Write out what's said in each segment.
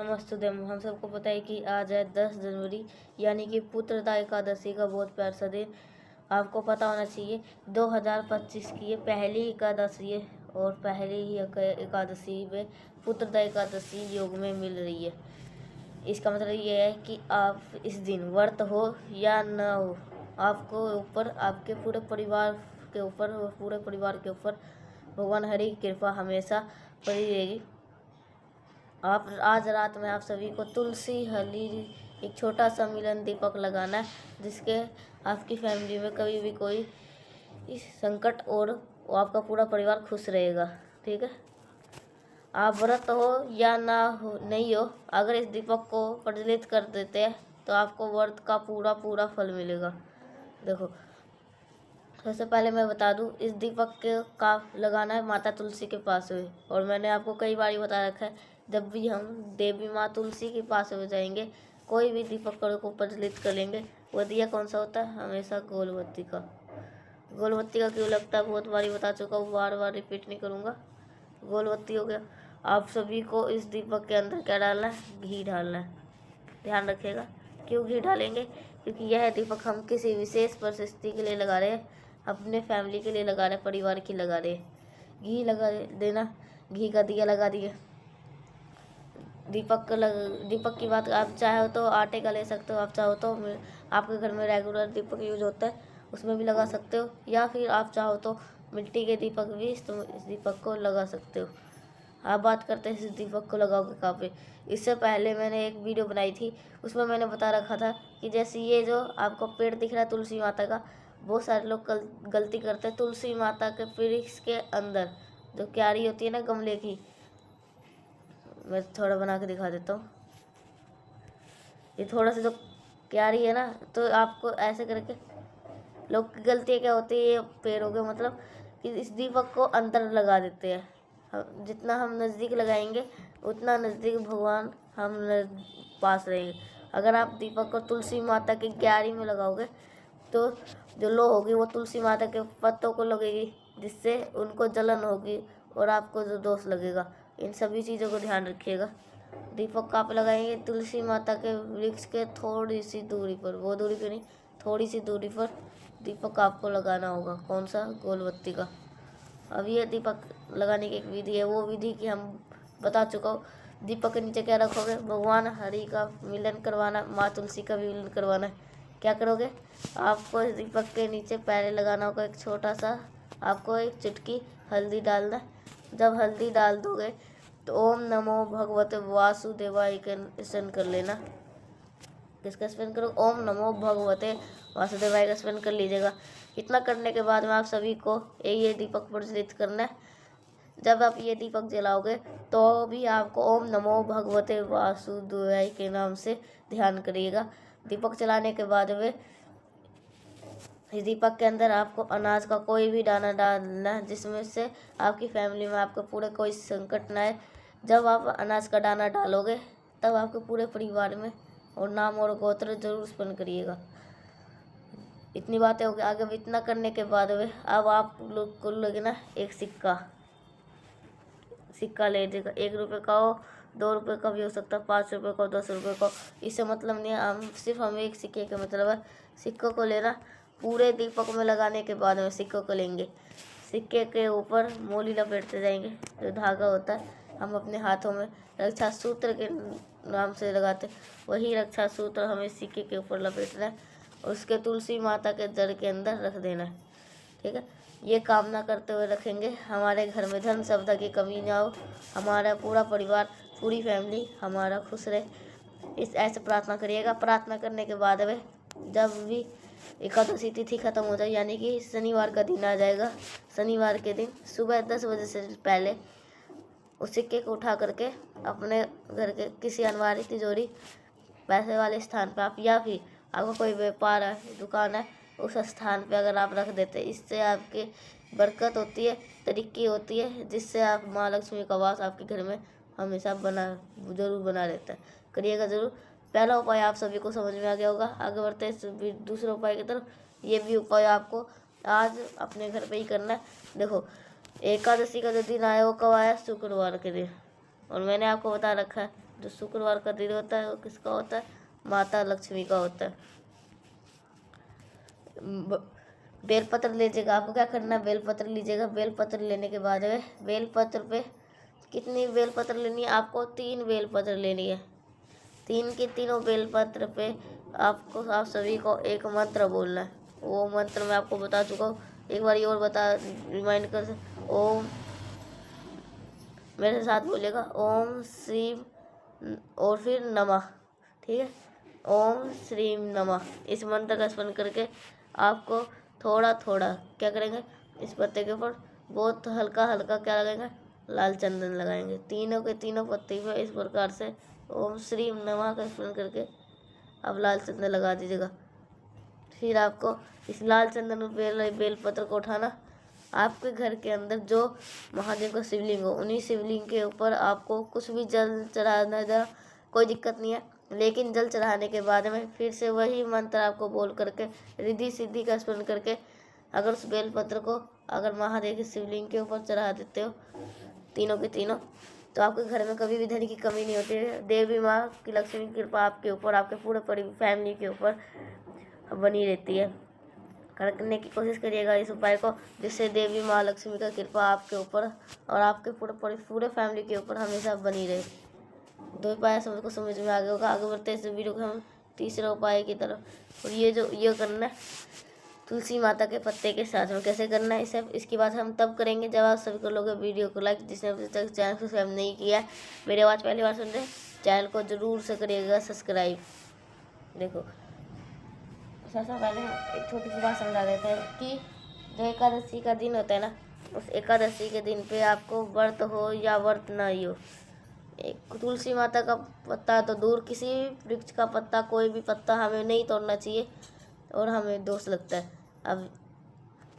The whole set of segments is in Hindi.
नमस्ते। हम सबको पता है कि आज है 10 जनवरी यानी कि पुत्रदा एकादशी का बहुत प्यारा सा दिन। आपको पता होना चाहिए 2025 की ये पहली एकादशी है और पहली ही एकादशी में पुत्रदा एकादशी योग में मिल रही है। इसका मतलब ये है कि आप इस दिन व्रत हो या न हो, आपको ऊपर आपके पूरे परिवार के ऊपर भगवान हरि की कृपा हमेशा बनी रहेगी। आप आज रात में आप सभी को तुलसी हली एक छोटा सा मिलन दीपक लगाना है, जिसके आपकी फैमिली में कभी भी कोई इस संकट और आपका पूरा परिवार खुश रहेगा। ठीक है, आप व्रत हो या ना हो नहीं हो, अगर इस दीपक को प्रज्वलित कर देते हैं तो आपको व्रत का पूरा फल मिलेगा। देखो, सबसे पहले मैं बता दूं, इस दीपक के का लगाना है माता तुलसी के पास हुए, और मैंने आपको कई बार बता रखा है, जब भी हम देवी माँ तुलसी के पास हो जाएंगे, कोई भी दीपक को प्रज्वलित कर लेंगे, वो दिया कौन सा होता है? हमेशा गोलबत्ती का। गोलबत्ती का क्यों लगता है बहुत बारी बता चुका हूँ, बार रिपीट नहीं करूँगा। गोलबत्ती हो गया। आप सभी को इस दीपक के अंदर क्या डालना है? घी डालना है। ध्यान रखिएगा। क्यों घी डालेंगे? क्योंकि यह दीपक हम किसी विशेष परिस्थिति के लिए लगा रहे हैं, अपने फैमिली के लिए लगा रहे हैं, परिवार की लगा रहे हैं। घी लगा देना, घी का दिया लगा दिए। दीपक की बात आप चाहो तो आटे का ले सकते हो, आप चाहो तो आपके घर में रेगुलर दीपक यूज होता है उसमें भी लगा सकते हो, या फिर आप चाहो तो मिट्टी के दीपक भी इस दीपक को लगा सकते हो। आप बात करते हैं इस दीपक को लगाओगे कहाँ पे। इससे पहले मैंने एक वीडियो बनाई थी, उसमें मैंने बता रखा था कि जैसे ये जो आपको पेड़ दिख रहा है तुलसी माता का, बहुत सारे लोग गलती करते हैं तुलसी माता के वृक्ष के अंदर जो क्यारी होती है ना गमले की, मैं थोड़ा बना के दिखा देता हूँ। ये थोड़ा सा जो क्यारी है ना, तो आपको ऐसे करके लोग की गलती क्या होती है, ये पेड़ हो गए मतलब कि इस दीपक को अंदर लगा देते हैं। जितना हम नज़दीक लगाएंगे उतना नज़दीक भगवान हम पास रहेंगे। अगर आप दीपक को तुलसी माता की क्यारी में लगाओगे तो जो लो होगी वो तुलसी माता के पत्तों को लगेगी, जिससे उनको जलन होगी और आपको जो दोष लगेगा। इन सभी चीज़ों को ध्यान रखिएगा। दीपक आप लगाएंगे तुलसी माता के वृक्ष के थोड़ी सी दूरी पर, वो दूरी पे नहीं, थोड़ी सी दूरी पर दीपक आपको लगाना होगा। कौन सा? गोलबत्ती का। अब ये दीपक लगाने की एक विधि है, वो विधि की हम बता चुका हूँ। दीपक के नीचे क्या रखोगे? भगवान हरि का मिलन करवाना, माँ तुलसी का भी मिलन करवाना है। क्या करोगे? आपको इस दीपक के नीचे पहले लगाना होगा एक छोटा सा, आपको एक चुटकी हल्दी डालना है। जब हल्दी डाल दोगे तो ओम नमो भगवते वासुदेवाय का स्मरण कर लेना। किसका स्मरण करो? ओम नमो भगवते वासुदेवाय का स्मरण कर लीजिएगा। इतना करने के बाद में आप सभी को ये दीपक प्रज्वलित करना है। जब आप ये दीपक जलाओगे तो भी आपको ओम नमो भगवते वासुदेवाय के नाम से ध्यान करिएगा। दीपक जलाने के बाद में इस दीपक के अंदर आपको अनाज का कोई भी दाना डालना है, जिसमें से आपकी फैमिली में आपको पूरे कोई संकट ना आए। जब आप अनाज का दाना डालोगे तब आपके पूरे परिवार में और नाम और गोत्र जरूर स्मरण करिएगा। इतनी बातें हो गई। आगे इतना करने के बाद में अब आप लोग को लगना एक सिक्का ले लीजिएगा। 1 रुपये का हो, 2 रुपये का भी हो सकता है, 5 रुपये का, 10 रुपये का, इससे मतलब नहीं है। हम एक सिक्के का मतलब है सिक्कों को लेना। पूरे दीपक में लगाने के बाद में सिक्कों को लेंगे, सिक्के के ऊपर मोली लपेटते जाएंगे। जो धागा होता है हम अपने हाथों में रक्षा सूत्र के नाम से लगाते, वही रक्षा सूत्र हमें सिक्के के ऊपर लपेटना है, उसके तुलसी माता के जड़ के अंदर रख देना है। ठीक है, ये कामना करते हुए रखेंगे हमारे घर में धन सभा की कमी ना हो, हमारा पूरा परिवार, पूरी फैमिली हमारा खुश रहे। इस ऐसे प्रार्थना करिएगा। प्रार्थना करने के बाद में जब भी एकादशी तिथि खत्म हो जाए, यानी कि शनिवार का दिन आ जाएगा, शनिवार के दिन सुबह 10 बजे से पहले उस सिक्के को उठा करके अपने घर के किसी अनवारी तिजोरी पैसे वाले स्थान पर आप, या फिर आपका कोई व्यापार है, दुकान है, उस स्थान पे अगर आप रख देते, इससे आपकी बरकत होती है, तरक्की होती है, जिससे आप माँ लक्ष्मी का वास आपके घर में हमेशा जरूर बना रहता है। करिएगा जरूर। पहला उपाय आप सभी को समझ में आ गया होगा। आगे बढ़ते हैं दूसरे उपाय की तरफ। ये भी उपाय आपको आज अपने घर पे ही करना है। देखो, एकादशी का जो दिन आया वो कब आया? शुक्रवार के दिन। और मैंने आपको बता रखा है जो शुक्रवार का दिन होता है वो किसका होता है? माता लक्ष्मी का होता है। बेलपत्र लीजिएगा। आपको क्या करना है? बेलपत्र लीजिएगा। बेलपत्र लेने के बाद में बेलपत्र पे कितनी बेलपत्र लेनी है? आपको 3 बेलपत्र लेनी है। 3 के तीनों बेलपत्र पे आपको आप सभी को एक मंत्र बोलना है। वो मंत्र मैं आपको बता चुका हूँ, एक बार और बता रिमाइंड कर। ओम, मेरे साथ बोलिएगा, ओम श्रीम और फिर नमः। ठीक है, ओम श्रीम नमः। इस मंत्र का स्मरण करके आपको थोड़ा थोड़ा क्या करेंगे? इस पत्ते के ऊपर बहुत हल्का हल्का क्या लगाएंगे? लाल चंदन लगाएंगे। तीनों के तीनों पत्ते पे इस प्रकार से ओम श्रीम नमः का स्मरण करके आप लाल चंदन लगा दीजिएगा। फिर आपको इस लाल चंदन बेलपत्र को उठाना, आपके घर के अंदर जो महादेव का शिवलिंग हो उन्हीं शिवलिंग के ऊपर आपको कुछ भी जल चढ़ाना जा, कोई दिक्कत नहीं है। लेकिन जल चढ़ाने के बाद में फिर से वही मंत्र आपको बोल करके रिद्धि सिद्धि का स्मरण करके अगर उस बेलपत्र को अगर महादेव के शिवलिंग के ऊपर चढ़ा देते हो तीनों के तीनों, तो आपके घर में कभी भी धन की कमी नहीं होती है। देवी माँ की लक्ष्मी की कृपा आपके ऊपर, आपके पूरे फैमिली के ऊपर बनी रहती है। करने की कोशिश करिएगा इस उपाय को, जिससे देवी माँ लक्ष्मी का कृपा आपके ऊपर और आपके पूरे फैमिली के ऊपर हमेशा बनी रहे। 2 उपाय सबको समझ में आ गया होगा। आगे बढ़ते हैं इस वीडियो को हम तीसरे उपाय की तरफ। और ये करना है तुलसी माता के पत्ते के साथ में। कैसे करना है इसे, इसकी बात हम तब करेंगे जब आप सभी को लोग वीडियो को लाइक, जिसने अभी तक चैनल को सब्सक्राइब नहीं किया है, मेरी आवाज़ पहली बार सुन रहे हैं, चैनल को जरूर से करिएगा सब्सक्राइब। देखो, सबसे पहले एक छोटी सी बात समझा देते हैं कि जो एकादशी का दिन होता है ना, उस एकादशी के दिन पे आपको व्रत हो या व्रत ना ही हो, एक तुलसी माता का पत्ता तो दूर, किसी वृक्ष का पत्ता, कोई भी पत्ता हमें नहीं तोड़ना चाहिए और हमें दोष लगता है। अब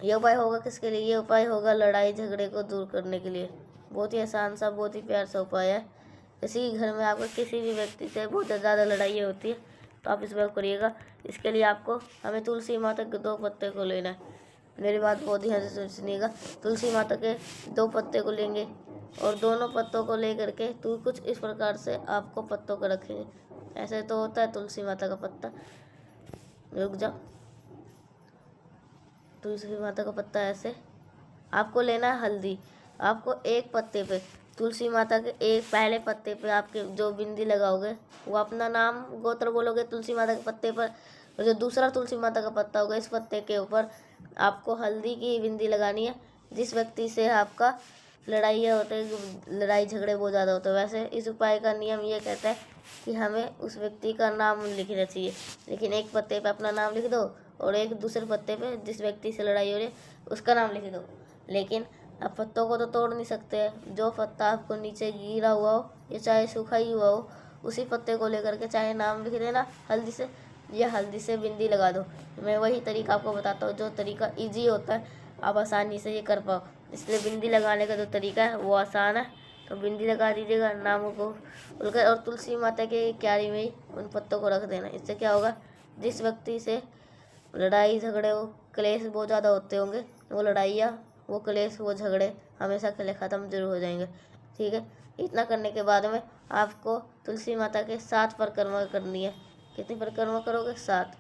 यह उपाय होगा किसके लिए? ये उपाय होगा लड़ाई झगड़े को दूर करने के लिए। बहुत ही आसान सा, बहुत ही प्यार सा उपाय है। किसी घर में आपको किसी भी व्यक्ति से बहुत ज़्यादा लड़ाई होती है तो आप इस बार करिएगा। इसके लिए आपको हमें तुलसी माता के 2 पत्ते को लेना है। मेरी बात बहुत ध्यान से सुनिएगा। तुलसी माता के 2 पत्ते को लेंगे और दोनों पत्तों को ले करके तो कुछ इस प्रकार से आपको पत्तों को रखेंगे। ऐसे तो होता है तुलसी माता का पत्ता, रुक जाओ, तुलसी माता का पत्ता ऐसे आपको लेना है। हल्दी आपको एक पत्ते पे, तुलसी माता के एक पहले पत्ते पे आपके जो बिंदी लगाओगे वो अपना नाम गोत्र बोलोगे तुलसी माता के पत्ते पर, और जो दूसरा तुलसी माता का पत्ता होगा इस पत्ते के ऊपर आपको हल्दी की बिंदी लगानी है। जिस व्यक्ति से आपका लड़ाइयाँ होते हैं, लड़ाई झगड़े बहुत ज़्यादा होते हैं, वैसे इस उपाय का नियम ये कहता है कि हमें उस व्यक्ति का नाम लिखना चाहिए। लेकिन एक पत्ते पे अपना नाम लिख दो और एक दूसरे पत्ते पे जिस व्यक्ति से लड़ाई हो रही है उसका नाम लिख दो। लेकिन अब पत्तों को तो तोड़ नहीं सकते हैं। जो पत्ता आपको नीचे गिरा हुआ हो या चाहे सूखा ही हुआ हो, उसी पत्ते को लेकर के चाहे नाम लिख देना हल्दी से, या हल्दी से बिंदी लगा दो। मैं वही तरीका आपको बताता हूँ जो तरीका ईजी होता है, आप आसानी से ये कर पाओ। इसलिए बिंदी लगाने का जो तरीका है वो आसान है, तो बिंदी लगा दीजिएगा, नामों को उलकर और तुलसी माता के क्यारी में ही उन पत्तों को रख देना। इससे क्या होगा, जिस व्यक्ति से लड़ाई झगड़े हो, क्लेश बहुत ज़्यादा होते होंगे, वो लड़ाइयाँ, वो क्लेश, वो झगड़े हमेशा के लिए ख़त्म जरूर हो जाएंगे। ठीक है, इतना करने के बाद में आपको तुलसी माता के 7 परिक्रमा करनी है। कितनी परिक्रमा करोगे? 7।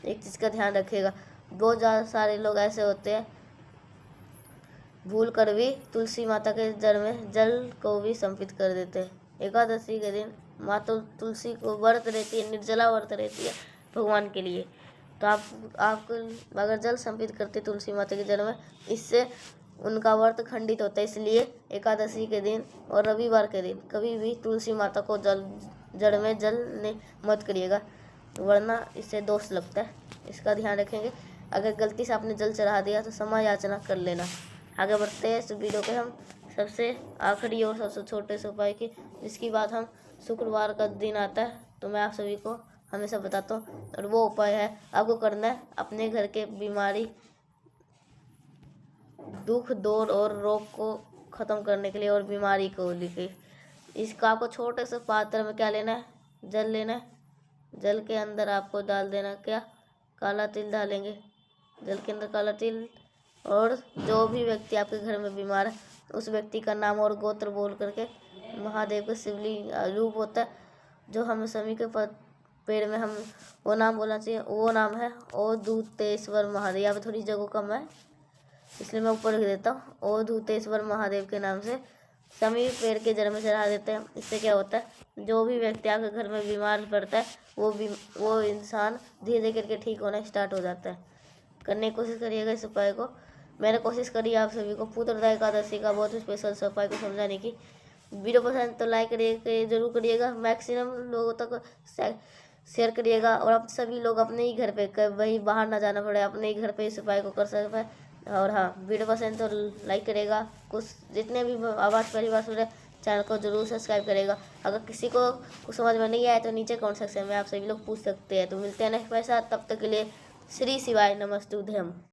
एक चीज़ का ध्यान रखिएगा, बहुत ज़्यादा सारे लोग ऐसे होते हैं भूल कर भी तुलसी माता के जल में जल को भी संपित कर देते हैं। एकादशी के दिन माँ तुलसी को व्रत रहती है, निर्जला व्रत रहती है भगवान के लिए, तो आप अगर जल संपित करते तुलसी माता के जल में, इससे उनका व्रत खंडित होता है। इसलिए एकादशी के दिन और रविवार के दिन कभी भी तुलसी माता को जड़ में जल ने मत करिएगा, वरना इससे दोष लगता है। इसका ध्यान रखेंगे। अगर गलती से आपने जल चढ़ा दिया तो क्षमा याचना कर लेना। आगे बढ़ते हैं इस वीडियो के हम सबसे आखिरी और सबसे छोटे से उपाय की, जिसकी बात हम शुक्रवार का दिन आता है तो मैं आप सभी को हमेशा बताता हूँ। और वो उपाय है आपको करना है अपने घर के बीमारी, दुख, दौर और रोग को ख़त्म करने के लिए और बीमारी को लेके। इसका आपको छोटे से पात्र में क्या लेना है? जल लेना है। जल के अंदर आपको डाल देना क्या? काला तिल डालेंगे जल के अंदर, काला तिल। और जो भी व्यक्ति आपके घर में बीमार है उस व्यक्ति का नाम और गोत्र बोल करके, महादेव का शिवलिंग रूप होता है जो हम सभी के पेड़ में हम वो नाम बोलना चाहिए, वो नाम है ओधूतेश्वर महादेव। यहाँ पे थोड़ी जगह कम है इसलिए मैं ऊपर लिख देता हूँ। ओधूतेश्वर महादेव के नाम से सभी पेड़ के जड़ में चढ़ा देते हैं। इससे क्या होता है, जो भी व्यक्ति आपके घर में बीमार पड़ता है वो इंसान धीरे धीरे करके ठीक होना स्टार्ट हो जाता है। करने की कोशिश करिएगा इस उपाय को। मैंने कोशिश करी आप सभी को पुत्रदा एकादशी का बहुत स्पेशल से उपाय को समझाने की। वीडियो पसंद तो लाइक करिए जरूर करिएगा, मैक्सिमम लोगों तक शेयर करिएगा। और आप सभी लोग अपने ही घर पे, वही बाहर ना जाना पड़े, अपने ही घर पे इस उपाय को कर सकते हैं। और हाँ, वीडियो पसंद तो लाइक करेगा। कुछ जितने भी आवाज़ पहली बार सुन रहे चैनल को जरूर सब्सक्राइब करेगा। अगर किसी को कुछ समझ में नहीं आया तो नीचे कमेंट सेक्शन में आप सभी लोग पूछ सकते हैं। तो मिलते हैं नेक्स्ट के साथ, तब तक के लिए श्री शिवाय नमस्तुभ्यम।